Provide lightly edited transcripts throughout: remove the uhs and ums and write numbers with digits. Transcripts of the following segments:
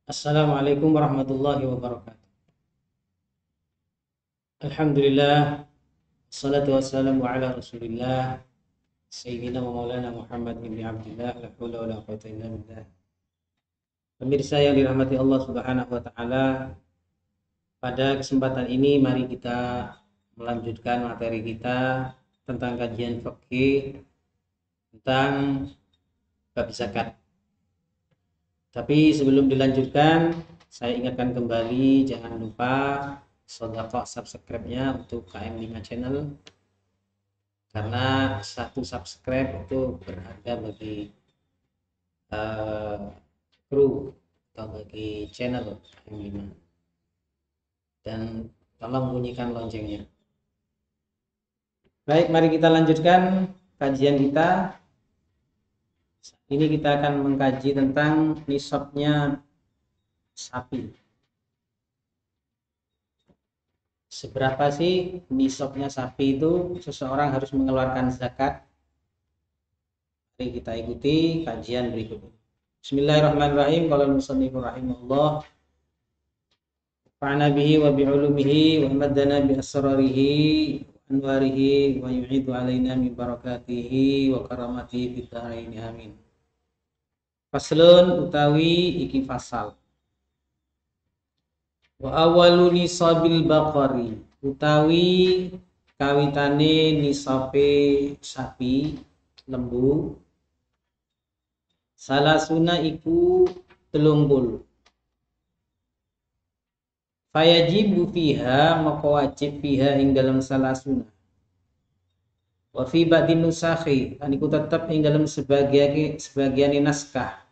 Assalamualaikum warahmatullahi wabarakatuh. Alhamdulillah, salatu wassalamu ala rasulillah, Sayyidina wa maulana Muhammad bin Abdullah, la hawla wa la quwwata illa billah. Pemirsa yang dirahmati Allah subhanahu wa ta'ala, pada kesempatan ini mari kita melanjutkan materi kita tentang kajian fikih tentang bab zakat. Tapi sebelum dilanjutkan, saya ingatkan kembali jangan lupa sedekah subscribe-nya untuk KM5 channel, karena satu subscribe itu berharga bagi kru atau bagi channel KM5. Dan tolong bunyikan loncengnya. Baik, mari kita lanjutkan kajian kita. Ini kita akan mengkaji tentang nisabnya sapi. Seberapa sih nisabnya sapi itu seseorang harus mengeluarkan zakat? Mari kita ikuti kajian berikut. Bismillahirrahmanirrahim. Qala al-musannif rahimahullah, fa'ana bihi wa bi'ulumihi wa maddana bi asrarihi wa anwarihi wa yu'idu alaina min barakatihi wa karamatihi fid dharain amin. Faslun utawi iki fasal. Wa awalu nisabil baqari utawi kawitane nisabe sapi lembu salasuna iku 30. Fayajibu fiha maka wajib fiha ing dalam salasuna. Wa fi ba'din nusakhi lan iku tetep ing dalam sebagian naskah.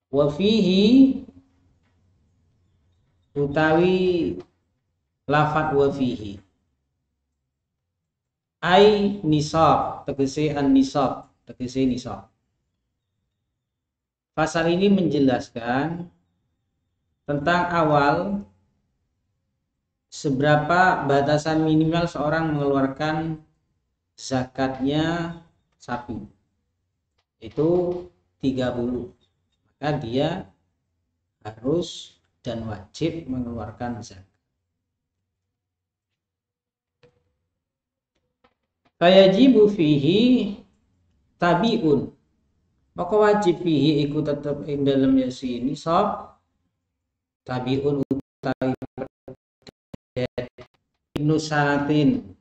Wa fihi utawi lafat wa fihi ai nisab tegese an nisab tegese nisab. Pasal ini menjelaskan tentang awal seberapa batasan minimal seorang mengeluarkan zakatnya sapi, itu 30. Maka dia harus dan wajib mengeluarkan zakat. Fayajibu fihi tabiun, maka wajib fihi iku tetep ing dalem yasi nisab tabiun utawi ibnu sanatin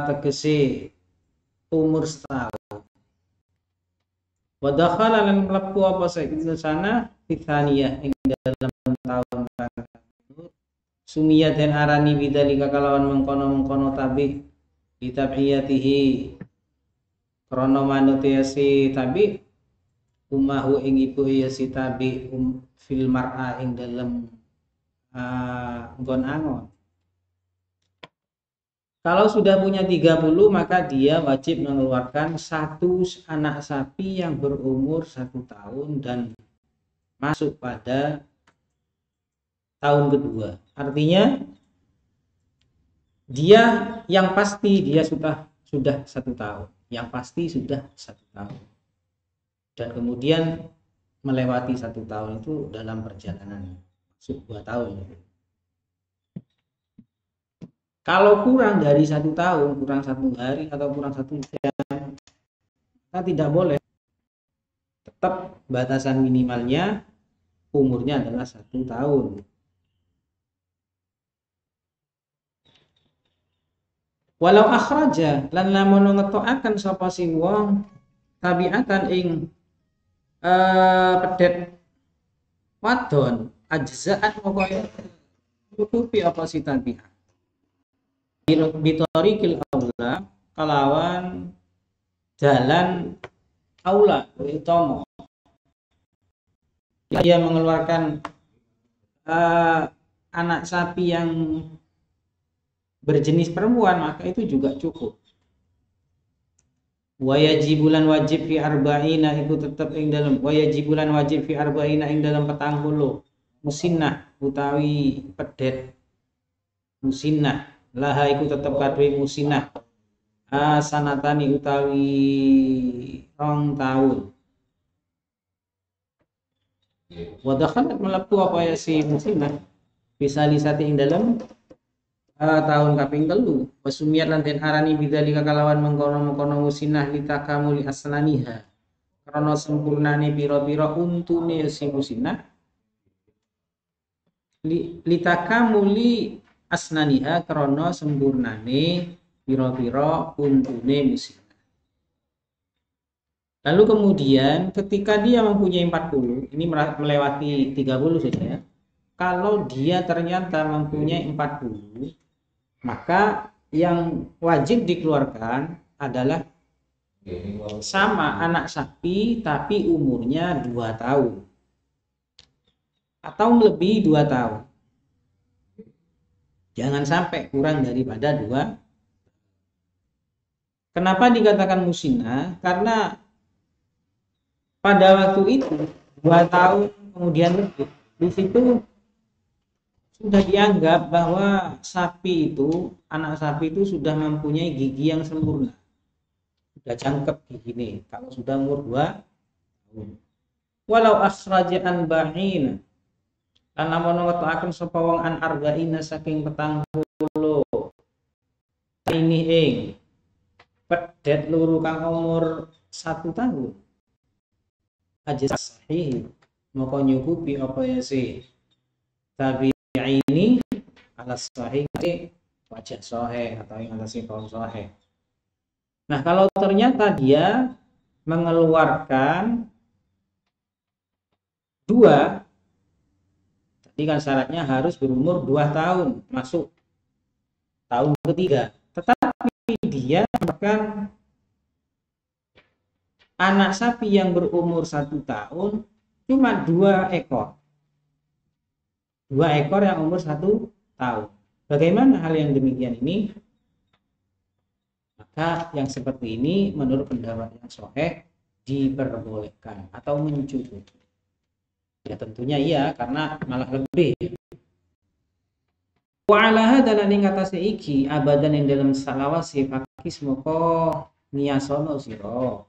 tegese umur setahun. Wa dakhala lan mlebu apa saiki sana fithaniyah ing dalam tahun sumiyah dan arani bidzalika kalawan mengkono-mengkono tabi bitabiyatihi krana manutiasi tabi umahu ing ibu ya si tabi fil mar'a ing dalam nggon angon. Kalau sudah punya 30 maka dia wajib mengeluarkan satu anak sapi yang berumur 1 tahun dan masuk pada tahun kedua. Artinya dia yang pasti dia sudah 1 tahun. Yang pasti sudah 1 tahun. Dan kemudian melewati 1 tahun itu dalam perjalanan masuk 2 tahun. Kalau kurang dari 1 tahun, kurang 1 hari atau kurang 1 jam, kita tidak boleh. Tetap batasan minimalnya umurnya adalah 1 tahun. Walau akhraja lan lamun ngetokaken sapa sing wong tabiatan ing pedet wadon ajza'at pokoke nutupi apa si tabiat bitorikil aula kalawan jalan aula utama. Dia mengeluarkan anak sapi yang berjenis perempuan maka itu juga cukup. Wayajibulan wajib fi arba'ina iku tetep ing dalam wayajibulan wajib fi arba'ina ing dalam 40 musinnah utawi pedet musinnah laha iku tetep kadhe musinnah sanatani utawi 2 tahun Wa dakhalat melebu apa ya si musinnah bisa lisati ing dalam tahun kaping telu wasumiyat lan den arani bidzalika kalawan mengkono-mengkono musinnah litakamuli asnaniha karena sempurnane pira-pira untune si musinnah litakamuli asnaniha karena sempurnane pira-pira untune musinnah. Lalu kemudian ketika dia mempunyai 40, ini melewati 30 saja ya. Kalau dia ternyata mempunyai 40, maka yang wajib dikeluarkan adalah sama anak sapi tapi umurnya 2 tahun atau melebihi 2 tahun. Jangan sampai kurang daripada 2. Kenapa dikatakan musinnah? Karena pada waktu itu 2 tahun kemudian lebih, di situ sudah dianggap bahwa sapi itu, anak sapi itu sudah mempunyai gigi yang sempurna, sudah cangkep gigi ini kalau sudah umur 2 tahun. Walau asrajaan ba'in lan lamun ngetokaken sapa wong an arba'ina saking 40 ini ing pedet luru kang umur 1 tahun aja sahih moko nyukupi apa ya sih tapi ini alas sahih wajah sahih atau yang atas kaum sahih. Nah kalau ternyata dia mengeluarkan 2, tadi kan syaratnya harus berumur 2 tahun masuk tahun ketiga, tetapi dia bahkan anak sapi yang berumur 1 tahun cuma 2 ekor. 2 ekor yang umur 1 tahun. Bagaimana hal yang demikian ini? Maka yang seperti ini menurut pendapat yang sahih diperbolehkan atau mencukupi. Ya tentunya iya karena malah lebih. Wa ala hadza lan ing atase iki abadan ing dalam salawasi fakis moko niyasono sira.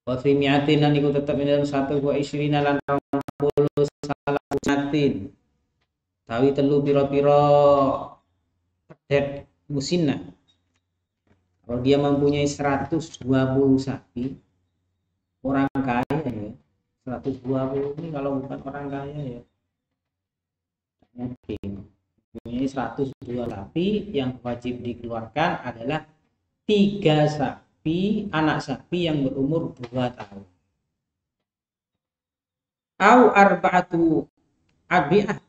Wa fi mi'atin lan iku tetep ing dalam 120 lan 20 salatin. Tawi telu pira-pira pedet musinnah. Kalau dia mempunyai 120 sapi, orang kaya ya. 120 ini kalau bukan orang kaya ya. Mungkin. Mempunyai 102 sapi yang wajib dikeluarkan adalah 3 sapi, anak sapi yang berumur 2 tahun. Au arba'atu abi'ah.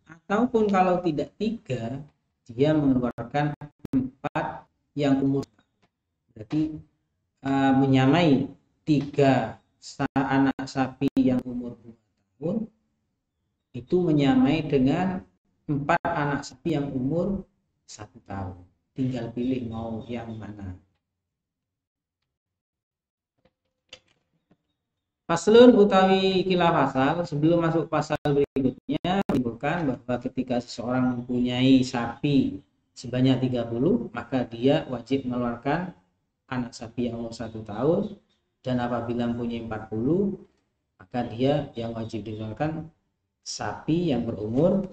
Ataupun kalau tidak 3, dia mengeluarkan 4 yang umur. Berarti menyamai 3 anak sapi yang umur 2 tahun itu menyamai dengan 4 anak sapi yang umur 1 tahun. Tinggal pilih mau yang mana. Faslun utawi kilah pasal, sebelum masuk pasal berikutnya dibuktikan bahwa ketika seseorang mempunyai sapi sebanyak 30, maka dia wajib mengeluarkan anak sapi yang umur 1 tahun, dan apabila mempunyai 40, maka dia yang wajib dikeluarkan sapi yang berumur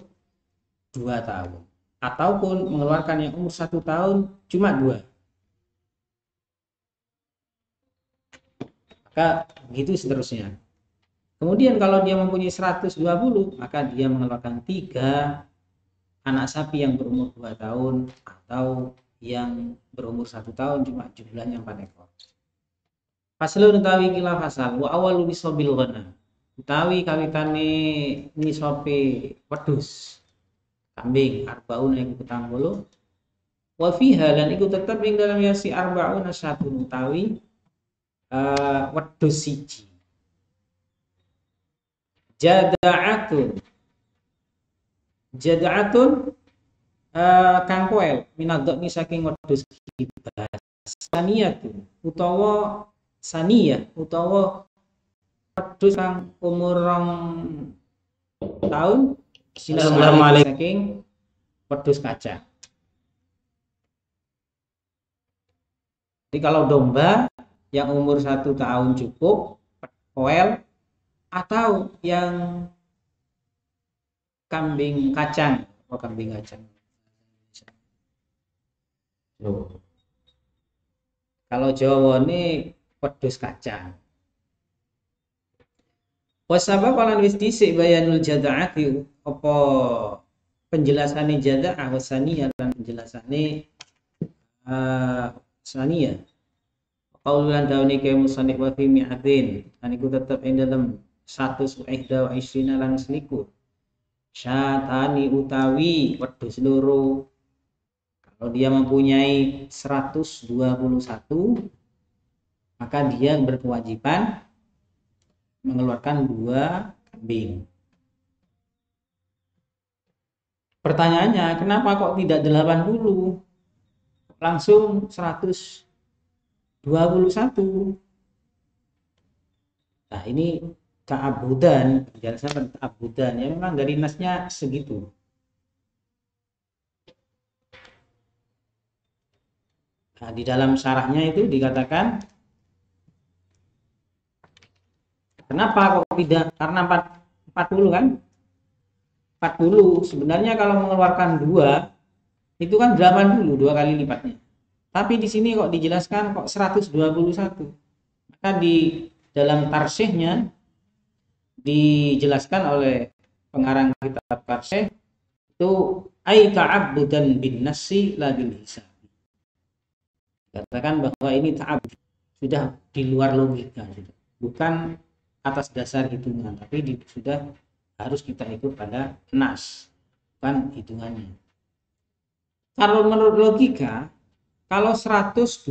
2 tahun. Ataupun mengeluarkan yang umur 1 tahun cuma 2. Maka begitu seterusnya. Kemudian kalau dia mempunyai 120, maka dia mengeluarkan 3 anak sapi yang berumur 2 tahun atau yang berumur 1 tahun cuma jumlahnya 4 ekor. Faslun utawi kilah fasal wa awalu nisabil ghanam. Utawi kawitane nisabe wedhus kambing arbaun iku 40. Wa fiha lan iku tetep ing dalam yasi arbaun syatun utawi wedhus siji. Jada'atun kang koel minadoni saking wedhus kibas. Saniyatun utawa saniyah utawa wedhus kang umur 2 tahun sinamale saking wedhus kaca. Jadi kalau domba yang umur 1 tahun cukup, koel atau yang kambing kacang. Oh, kambing kacang. Loh. Kalau Jawa ini wedhus kacang. Wasabab lan wis dhisik bayanul jada'ati apa penjelasane jada'ah wasaniyah lan penjelasane saniyah. Qaululan dauni ke musannif wa fi mi'atin lan iku tetep ing dalem 121 lan selikur. Syatani utawi wedhus loro. Kalau dia mempunyai 121, maka dia berkewajiban mengeluarkan 2 kambing. Pertanyaannya, kenapa kok tidak 80? Langsung 121. Nah, ini ta'abudan, penjelasan ta'abudan ya, memang dari nasnya segitu. Nah, di dalam syarahnya itu dikatakan kenapa kok tidak? Karena 40 kan? 40 sebenarnya kalau mengeluarkan 2 itu kan 80, 2 kali lipatnya. Tapi di sini kok dijelaskan kok 121. Maka di dalam tarsihnya dijelaskan oleh pengarang kitab tarsih itu ai ta'abbudan bin nasi la bil hisab. Katakan bahwa ini ta'abbud sudah di luar logika, bukan atas dasar hitungan, tapi sudah harus kita ikut pada nas, bukan hitungannya. Kalau menurut logika, kalau 121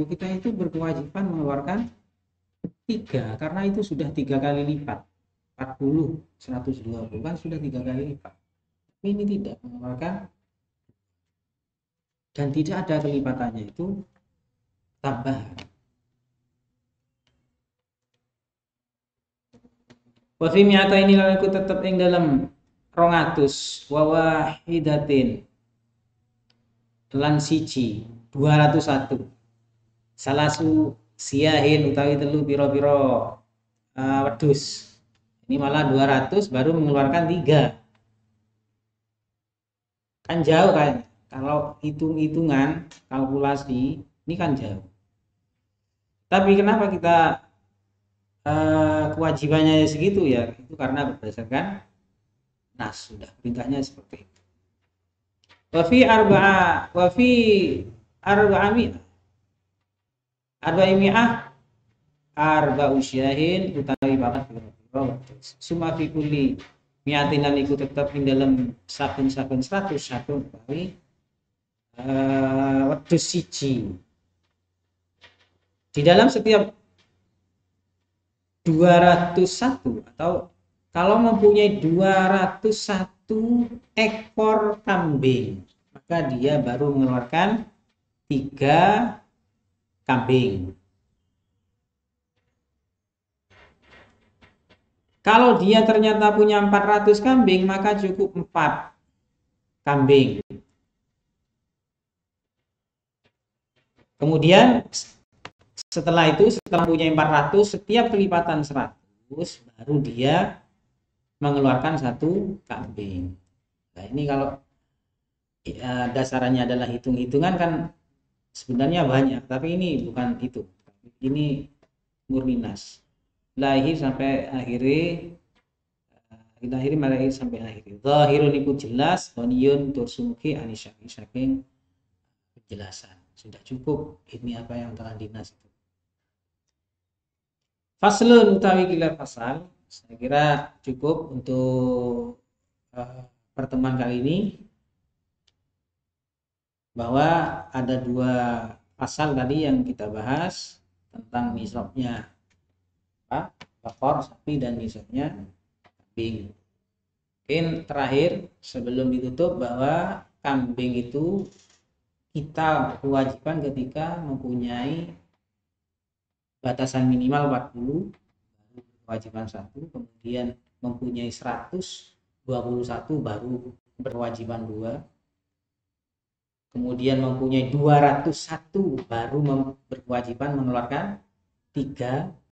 kita itu berkewajiban mengeluarkan 3, karena itu sudah 3 kali lipat. 40, 120 kan sudah 3 kali lipat. Tapi ini tidak mengeluarkan dan tidak ada kelipatannya, itu tambahan. Wa fi mi'ataini lan iku tetep ing dalam 200 wa wahidatin lan siji 201 salasu siyahin utawi telu piro-piro wedhus. Ini malah 200 baru mengeluarkan 3. Kan jauh kan? Kalau hitung-hitungan kalkulasi ini kan jauh. Tapi kenapa kita kewajibannya segitu ya? Itu karena berdasarkan nas, sudah perintahnya seperti itu. Wa fi arba'u syahin utawi papat pira-pira suma fi kulli mi'atin lan iku tetep ing dalem saben-saben 100 utawi wedhus siji. Di dalam setiap 201 atau kalau mempunyai 201 ekor kambing, maka dia baru mengeluarkan 3 kambing. Kalau dia ternyata punya 400 kambing, maka cukup 4 kambing. Kemudian setelah itu, setelah punya 400, setiap kelipatan 100 baru dia mengeluarkan 1 kambing. Nah, ini kalau dasarnya adalah hitung-hitungan kan sebenarnya banyak, tapi ini bukan itu. Ini murni nas. Lahir sampai akhiri, lahir malahir sampai akhiri. Zahirun iku jelas, waniyun tursumuki anisyaki saking penjelasan. Sudah cukup ini apa yang telah dinas itu. Faslun utawi kilar fasal, saya kira cukup untuk pertemuan kali ini, bahwa ada 2 pasal tadi yang kita bahas tentang nisabnya bakor sapi dan nisabnya kambing. Mungkin terakhir sebelum ditutup, bahwa kambing itu kita kewajiban ketika mempunyai batasan minimal 40 kewajiban 1, kemudian mempunyai 121 baru berkewajiban 2, kemudian mempunyai 201 baru berkewajiban mengeluarkan 3,